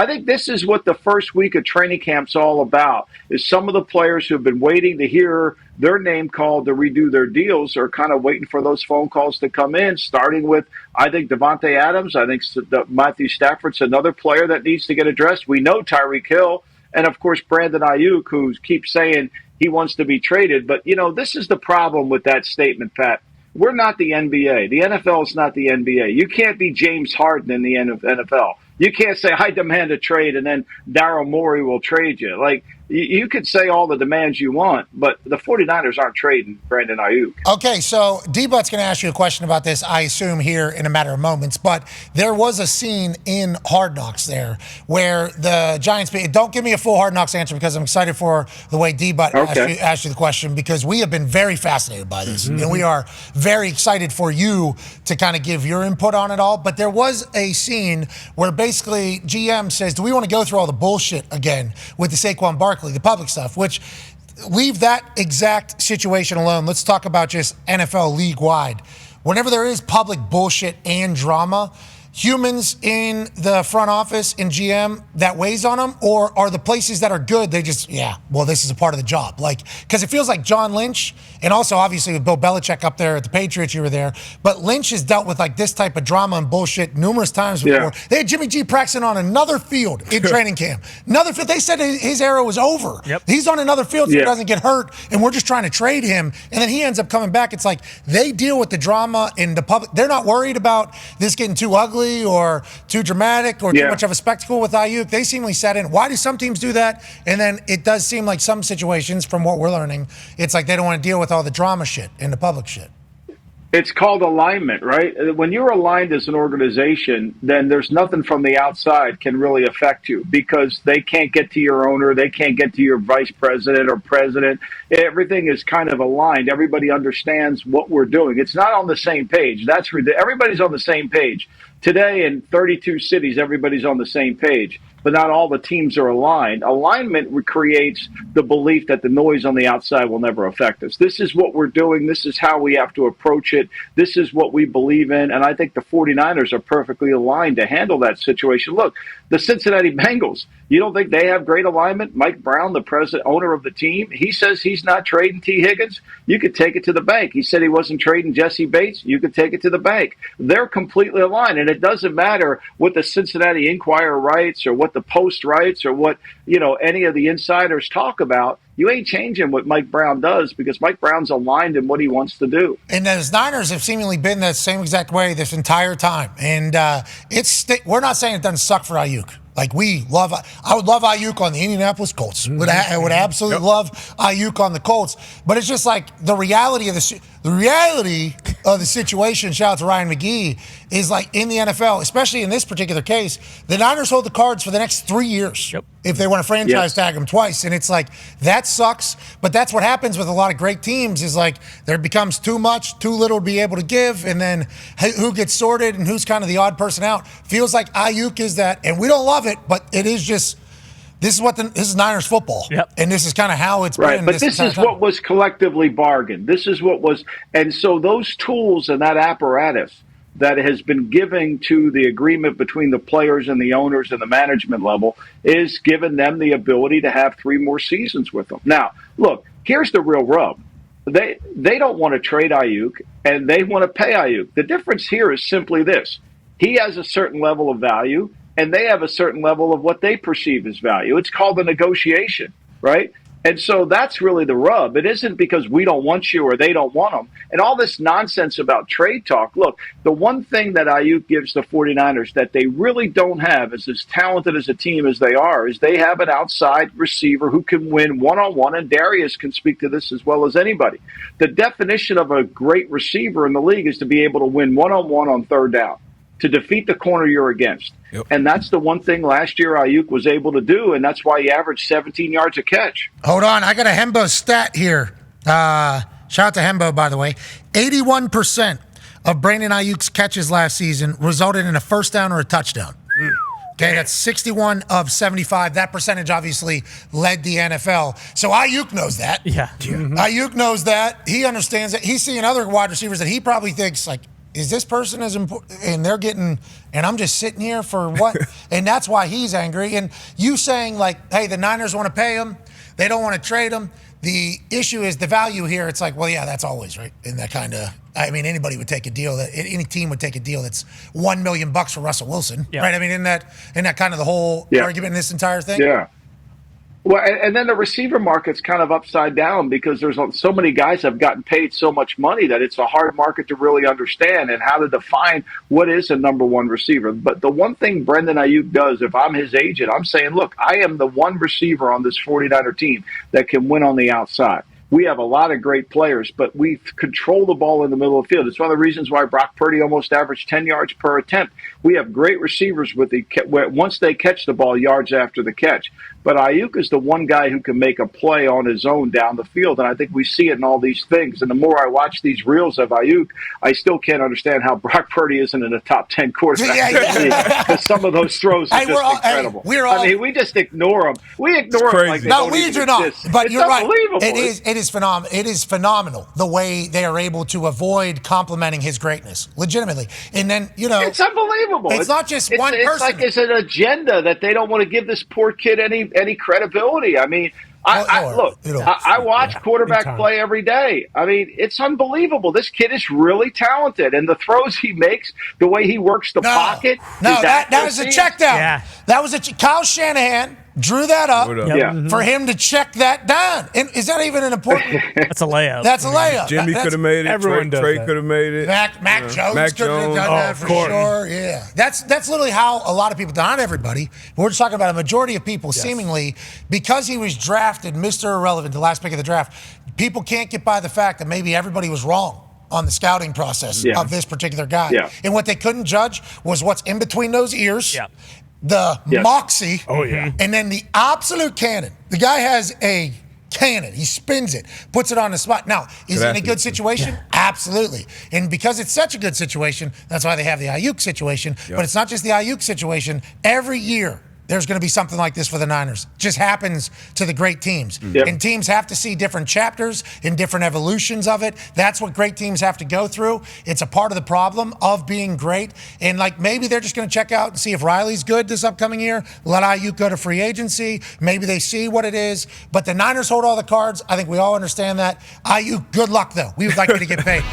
I think this is what the first week of training camp's all about, is some of the players who have been waiting to hear their name called to redo their deals are kind of waiting for those phone calls to come in, starting with, I think, Devontae Adams. I think Matthew Stafford's another player that needs to get addressed. We know Tyreek Hill, and, of course, Brandon Aiyuk, who keeps saying he wants to be traded. But, this is the problem with that statement, Pat. We're not the NBA. The NFL is not the NBA. You can't be James Harden in the NFL. You can't say, I demand a trade, and then Daryl Morey will trade you. Like, you could say all the demands you want, but the 49ers aren't trading Brandon Aiyuk. Okay, so D-Butt's going to ask you a question about this, I assume, here in a matter of moments. But there was a scene in Hard Knocks there where the Giants – don't give me a full Hard Knocks answer because I'm excited for the way D-Butt asked you the question, because we have been very fascinated by this. And we are very excited for you to kind of give your input on it all. But there was a scene where basically GM says, do we want to go through all the bullshit again with the Saquon Barkley, the public stuff, which leave that exact situation alone. Let's talk about just NFL league-wide. Whenever there is public bullshit and drama, humans in the front office and GM that weighs on them, or are the places that are good, they just, this is a part of the job. Like, because it feels like John Lynch, and also obviously with Bill Belichick up there at the Patriots, you were there, but Lynch has dealt with like this type of drama and bullshit numerous times before. Yeah. They had Jimmy G practicing on another field in training camp. Another field. They said his era was over. Yep. He's on another field so he doesn't get hurt, and we're just trying to trade him, and then he ends up coming back. It's like they deal with the drama in the public. They're not worried about this getting too ugly or too dramatic or too much of a spectacle with Aiyuk. They seemingly set in. Why do some teams do that? And then it does seem like some situations, from what we're learning, it's like they don't want to deal with all the drama shit and the public shit. It's called alignment, right? When you're aligned as an organization, then there's nothing from the outside can really affect you, because they can't get to your owner, they can't get to your vice president or president. Everything is kind of aligned. Everybody understands what we're doing. It's not on the same page. Everybody's on the same page. Today in 32 cities, everybody's on the same page, but not all the teams are aligned. Alignment creates the belief that the noise on the outside will never affect us. This is what we're doing. This is how we have to approach it. This is what we believe in. And I think the 49ers are perfectly aligned to handle that situation. Look, the Cincinnati Bengals, you don't think they have great alignment? Mike Brown, the president, owner of the team, he says he's not trading T. Higgins. You could take it to the bank. He said he wasn't trading Jesse Bates. You could take it to the bank. They're completely aligned. And it doesn't matter what the Cincinnati Enquirer writes or what the Post writes or what, any of the insiders talk about. You ain't changing what Mike Brown does, because Mike Brown's aligned in what he wants to do. And the Niners have seemingly been the same exact way this entire time. And we're not saying it doesn't suck for Aiyuk. Like, I would love Aiyuk on the Indianapolis Colts. I would absolutely love Aiyuk on the Colts. But it's just like the reality of the situation, shout out to Ryan McGee, is like in the NFL, especially in this particular case, the Niners hold the cards for the next 3 years if they want to franchise tag them twice. And it's like, that sucks. But that's what happens with a lot of great teams, is like there becomes too much, too little to be able to give. And then who gets sorted and who's kind of the odd person out. Feels like Aiyuk is that. And we don't love it, but it is just, this is Niners football. Yep. And this is kind of how it's been. But this is what was collectively bargained. This is what was, and so those tools and that apparatus that has been given to the agreement between the players and the owners and the management level is giving them the ability to have 3 more seasons with them. Now, look, here's the real rub. They don't want to trade Aiyuk, and they want to pay Aiyuk. The difference here is simply this. He has a certain level of value, and they have a certain level of what they perceive as value. It's called a negotiation, right? And so that's really the rub. It isn't because we don't want you or they don't want them. And all this nonsense about trade talk. Look, the one thing that Aiyuk gives the 49ers that they really don't have, is as talented as a team as they are, is they have an outside receiver who can win one-on-one, and Darius can speak to this as well as anybody. The definition of a great receiver in the league is to be able to win one-on-one on third down, to defeat the corner you're against. Yep. And that's the one thing last year Aiyuk was able to do, and that's why he averaged 17 yards a catch. Hold on, I got a Hembo stat here. Shout out to Hembo, by the way. 81% of Brandon Aiyuk's catches last season resulted in a first down or a touchdown. Okay, that's 61 of 75. That percentage obviously led the NFL. So Aiyuk knows that. Yeah. Aiyuk knows that. He understands it. He's seeing other wide receivers that he probably thinks, like, is this person as important? And they're getting, and I'm just sitting here for what? And that's why he's angry. And you saying like, hey, the Niners want to pay him. They don't want to trade him. The issue is the value here. It's like, well, yeah, that's always right. And that kind of, I mean, anybody would take a deal that any team would take a deal that's $1 million for Russell Wilson, right? I mean, in that kind of the whole argument in this entire thing. Yeah. Well, and then the receiver market's kind of upside down because there's so many guys have gotten paid so much money that it's a hard market to really understand and how to define what is a number one receiver. But the one thing Brandon Aiyuk does, if I'm his agent, I'm saying, look, I am the one receiver on this 49er team that can win on the outside. We have a lot of great players, but we control the ball in the middle of the field. It's one of the reasons why Brock Purdy almost averaged 10 yards per attempt. We have great receivers once they catch the ball, yards after the catch. But Aiyuk is the one guy who can make a play on his own down the field, and I think we see it in all these things. And the more I watch these reels of Aiyuk, I still can't understand how Brock Purdy isn't in a top 10 quarterback because some of those throws are just incredible. I mean, we just ignore them. We ignore them like they don't even exist. But it's you're right. Unbelievable. It is phenomenal. It is phenomenal the way they are able to avoid complimenting his greatness, legitimately. And then, it's unbelievable. It's not just one person. It's like it's an agenda that they don't want to give this poor kid any credibility. I mean, I watch quarterback play every day. I mean, it's unbelievable. This kid is really talented, and the throws he makes, the way he works the pocket. No, that was a check down. Yeah. That was Kyle Shanahan drew that up for him to check that down. And is that even an important? That's a layup. That's a layup. Jimmy could have made it. Everyone Trey could have made it. Mac Jones could have done that for sure. Yeah, that's literally how a lot of people, not everybody, but we're just talking about a majority of people, seemingly, because he was drafted Mr. Irrelevant, the last pick of the draft. People can't get by the fact that maybe everybody was wrong on the scouting process of this particular guy. Yeah. And what they couldn't judge was what's in between those ears. Yeah. The moxie, and then the absolute cannon. The guy has a cannon. He spins it, puts it on the spot. Now, is it in a good situation? Absolutely. And because it's such a good situation, that's why they have the Aiyuk situation. But it's not just the Aiyuk situation. Every year, there's going to be something like this for the Niners. Just happens to the great teams. And teams have to see different chapters and different evolutions of it. That's what great teams have to go through. It's a part of the problem of being great. And maybe they're just going to check out and see if Riley's good this upcoming year. Let Aiyuk go to free agency. Maybe they see what it is. But the Niners hold all the cards. I think we all understand that. Aiyuk, good luck, though. We would like you to get paid.